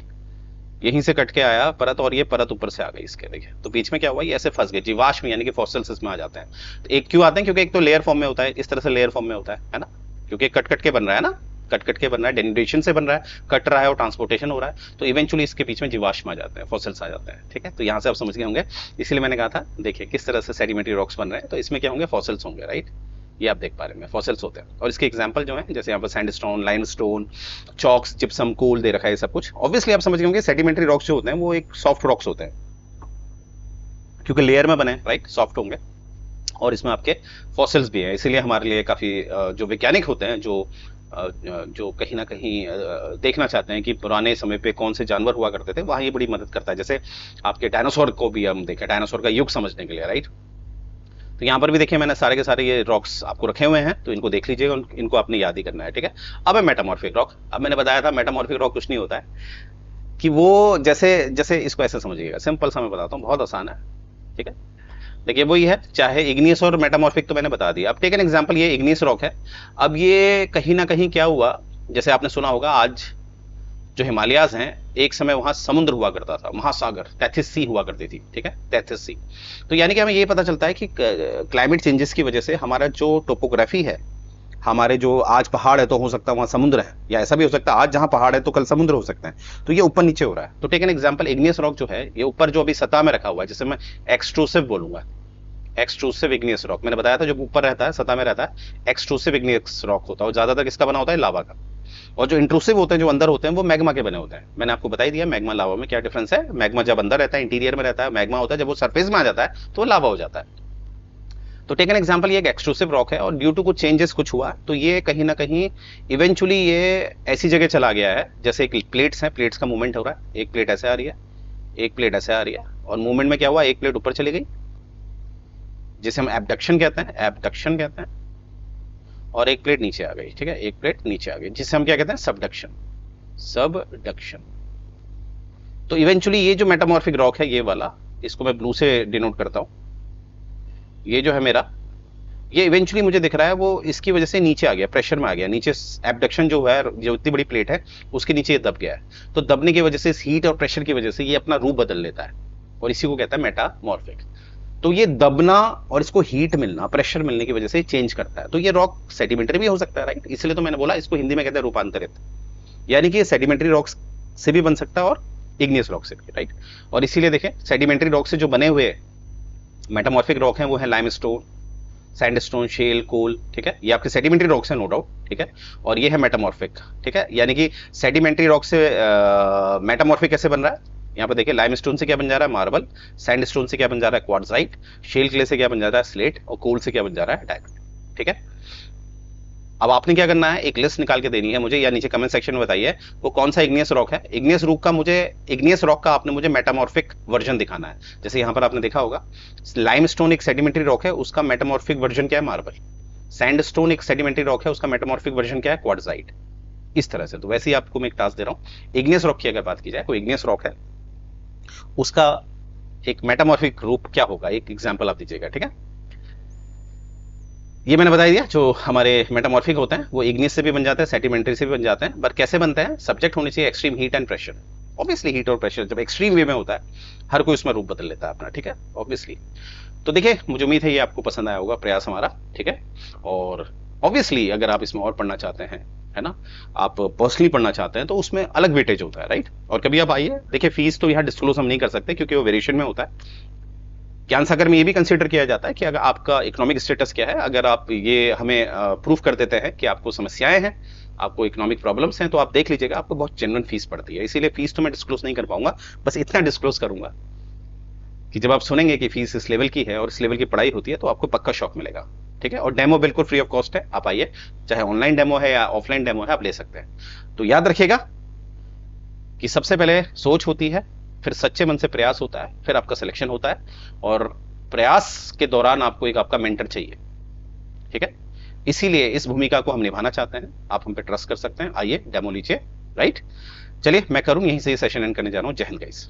यहीं से कट के आया परत, और ये परत ऊपर से आ गई इसके, देखिए, तो बीच में क्या हुआ, ये ऐसे फंस गए, जीवाश्म यानी कि फॉसिल्स इसमें आ जाते हैं। तो एक क्यों आते हैं, क्योंकि एक तो लेयर फॉर्म में होता है, इस तरह से लेयर फॉर्म में होता है ना, क्योंकि कट कट के बन रहा है ना, कट कट के बन रहा है, डेनिडेशन से बन रहा है, कट रहा है और ट्रांसपोर्टेशन हो रहा है, तो इवेंचुअली इसके बीच में जीवाश्म आ जाते हैं, फॉसिल्स आ जाते हैं, ठीक है। तो यहाँ से आप समझ गए होंगे, इसलिए मैंने कहा था, देखिए किस तरह से सेडिमेंट्री रॉक्स बन रहे हैं, तो इसमें क्या होंगे, फॉसिल्स होंगे, राइट, ये आप देख पा रहे हैं, फॉसिल्स होते हैं। और इसके एग्जांपल जो है, जैसे यहाँ पर सैंडस्टोन, लाइमस्टोन, चॉक्स, जिप्सम, कोल दे रखा है, सब कुछ। ऑब्वियसली आप समझ गए होंगे, सेडिमेंट्री रॉक्स जो होते हैं वो एक सॉफ्ट रॉक्स होते हैं, क्योंकि लेयर में बने, राइट, सॉफ्ट होंगे, और इसमें आपके फॉसिल्स भी हैं, इसीलिए हमारे लिए काफी जो वैज्ञानिक होते हैं, जो कहीं ना कहीं देखना चाहते हैं कि पुराने समय पे कौन से जानवर हुआ करते थे, वहां ये बड़ी मदद करता है। जैसे आपके डायनासोर को भी हम देखें, डायनासोर का युग समझने के लिए, राइट। तो यहाँ पर भी देखिए, मैंने सारे के सारे ये रॉक्स आपको रखे हुए हैं, तो इनको देख लीजिएगा, इनको आपने याद ही करना है, ठीक है। अब है मेटामॉर्फिक रॉक। अब मैंने बताया था मेटामॉर्फिक रॉक कुछ नहीं होता है कि वो जैसे जैसे इसको ऐसे समझिएगा, सिंपल सा मैं बताता हूँ, बहुत आसान है, ठीक है। देखिए वही है, चाहे इग्नियस और मेटामॉर्फिक तो मैंने बता दिया। अब टेक एन एग्जांपल, ये इग्नियस रॉक है। अब ये कहीं ना कहीं क्या हुआ, जैसे आपने सुना होगा, आज जो हिमालयाज हैं, एक समय वहां समुद्र हुआ करता था, महासागर, टेथिस सी हुआ करती थी, ठीक है, टेथिस सी। तो यानी कि हमें ये पता चलता है कि क्लाइमेट चेंजेस की वजह से हमारा जो टोपोग्राफी है, हमारे जो आज पहाड़ है तो हो सकता है वहां समुद्र है, या ऐसा भी हो सकता है आज जहां पहाड़ है तो कल समुद्र हो सकता है, तो ये ऊपर नीचे हो रहा है। तो take an example, igneous rock जो है, ये ऊपर जो अभी सतह में रखा हुआ है, जिसे मैं एक्सट्रूसिव बोलूंगा, एक्सट्रूसिव इग्नियस रॉक, मैंने बताया था जो ऊपर रहता है, सतह में रहता है, एक्सट्रूसिव इग्नियस रॉक होता है, और ज्यादातर किसका बना होता है, लावा का। और जो इंट्रूसिव होते हैं, जो अंदर होते हैं, वो मैग्मा के बने होते हैं। मैंने आपको बता ही दिया मैग्मा लावा में क्या डिफरेंस है। मैग्मा जब अंदर रहता है, इंटीरियर में रहता है, मैग्मा होता है जब वो सरफेस में आ जाता है तो लावा हो जाता है। तो टेक एन एग्जांपल, ये एक एक्सट्रूसिव रॉक है, और ड्यू टू कुछ चेंजेस कुछ हुआ, तो ये कहीं ना कहीं इवेंचुअली ये ऐसी जगह चला गया है, जैसे एक प्लेट्स है, प्लेट्स का मूवमेंट हो रहा है, एक प्लेट ऐसे आ रही है, एक प्लेट ऐसे आ रही है, और मूवमेंट में क्या हुआ, एक प्लेट ऊपर चली गई, जिसे हम एबडक्शन कहते हैं, एबडक्शन कहते हैं, और एक प्लेट नीचे आ गई, ठीक है, एक प्लेट नीचे आ गई, जिसे हम क्या कहते हैं, सबडक्शन, सबडक्शन। तो इवेंचुअली ये जो मेटामॉर्फिक रॉक है, ये वाला, इसको मैं ब्लू से डिनोट करता हूं, ये जो है मेरा, ये इवेंचुअली मुझे दिख रहा है वो इसकी वजह से नीचे आ गया, प्रेशर में आ गया, नीचे एबडक्शन जो है, जो इतनी बड़ी प्लेट है उसके नीचे ये दब गया है। तो दबने की वजह से, इस हीट और प्रेशर की वजह से ये अपना रूप बदल लेता है, और इसी को कहता है मेटामॉर्फिक। तो ये दबना और इसको हीट मिलना, प्रेशर मिलने की वजह से चेंज करता है। तो ये रॉक सेडिमेंट्री भी हो सकता है, राइट, इसलिए तो मैंने बोला इसको हिंदी में कहते हैं रूपांतरित, यानी कि ये सेडिमेंट्री रॉक्स से भी बन सकता है और इग्नियस रॉक से भी, राइट। और इसीलिए देखें, सेडिमेंट्री रॉक से जो बने हुए मेटामॉर्फिक रॉक हैं वो है लाइमस्टोन, सैंडस्टोन, शेल, कोल, ठीक है, ये आपके सेडिमेंट्री रॉक्स हैं, नो डाउट, ठीक है। और ये है मेटामॉर्फिक, ठीक है, यानी कि सेडिमेंट्री रॉक से मेटामॉर्फिक कैसे बन रहा है, यहाँ पे देखिए, लाइमस्टोन से क्या बन जा रहा है, मार्बल, सैंडस्टोन से क्या बन जा रहा है, क्वार्ट्जाइट, शेल क्ले से क्या बन जा रहा है, स्लेट, और कोल से क्या बन जा रहा है, डायमंड, ठीक है। अब आपने क्या करना है, एक लिस्ट निकाल के देनी है मुझे, या नीचे कमेंट सेक्शन में बताइए वो कौन सा इग्नियस रॉक है। इग्नियस रॉक का आपने मुझे मेटामॉर्फिक वर्जन दिखाना है। जैसे यहाँ पर आपने देखा होगा, लाइमस्टोन एक सेडिमेंट्री रॉक है, उसका मेटामॉर्फिक वर्जन क्या है, मार्बल। सैंडस्टोन एक सेडिमेंट्री रॉक है, उसका मेटामॉर्फिक वर्जन क्या है, क्वार्ट्जाइट। इस तरह से। तो वैसे ही आपको मैं एक टास्क दे रहा हूँ, इग्नियस रॉक की अगर बात की जाए, कोई इग्नियस रॉक है, उसका एक मेटामॉर्फिक रूप क्या होगा, एक एग्जाम्पल आप दीजिएगा, ठीक है। ये मैंने बता दिया, जो हमारे मेटामॉर्फिक होते हैं वो इग्नियस से भी बन जाते हैं, सेडिमेंट्री से भी बन जाते हैं, पर कैसे बनते हैं, सब्जेक्ट होनी चाहिए extreme heat and pressure. Obviously heat और प्रेशर जब एक्सट्रीम वे में होता है, हर कोई उसमें रूप बदल लेता है अपना, ठीक है, ऑब्वियसली। तो देखिए, मुझे उम्मीद है ये आपको पसंद आया होगा प्रयास हमारा, ठीक है। और ऑब्वियसली अगर आप इसमें और पढ़ना चाहते हैं है ना, आप पर्सनली पढ़ना चाहते हैं तो उसमें अलग वेटेज होता है, राइट। और कभी आप आइए, देखिए फीस तो यहाँ डिस्क्लोज हम नहीं कर सकते क्योंकि वो वेरिएशन में होता है। ज्ञान सागर में ये भी कंसीडर किया जाता है कि अगर आपका इकोनॉमिक स्टेटस क्या है, अगर आप ये हमें प्रूफ कर देते हैं कि आपको समस्याएं हैं, आपको इकोनॉमिक प्रॉब्लम्स हैं, तो आप देख लीजिएगा आपको बहुत जेन्युइन फीस पड़ती है। इसीलिए फीस तो मैं डिस्क्लोज नहीं कर पाऊंगा, बस इतना डिस्क्लोज करूंगा कि जब आप सुनेंगे कि फीस इस लेवल की है और इस लेवल की पढ़ाई होती है तो आपको पक्का शॉक मिलेगा, ठीक है। और डेमो बिल्कुल फ्री ऑफ कॉस्ट है, आप आइए, चाहे ऑनलाइन डेमो है या ऑफलाइन डेमो है, आप ले सकते हैं। तो याद रखिएगा कि सबसे पहले सोच होती है, फिर सच्चे मन से प्रयास होता है, फिर आपका सिलेक्शन होता है, और प्रयास के दौरान आपको एक आपका मेंटर चाहिए, ठीक है। इसीलिए इस भूमिका को हम निभाना चाहते हैं, आप हम पे ट्रस्ट कर सकते हैं। आइए डेमो लीजिए, राइट। चलिए मैं करूं, यहीं से ये सेशन एंड करने जा रहा हूं। जय हिंद गाइस।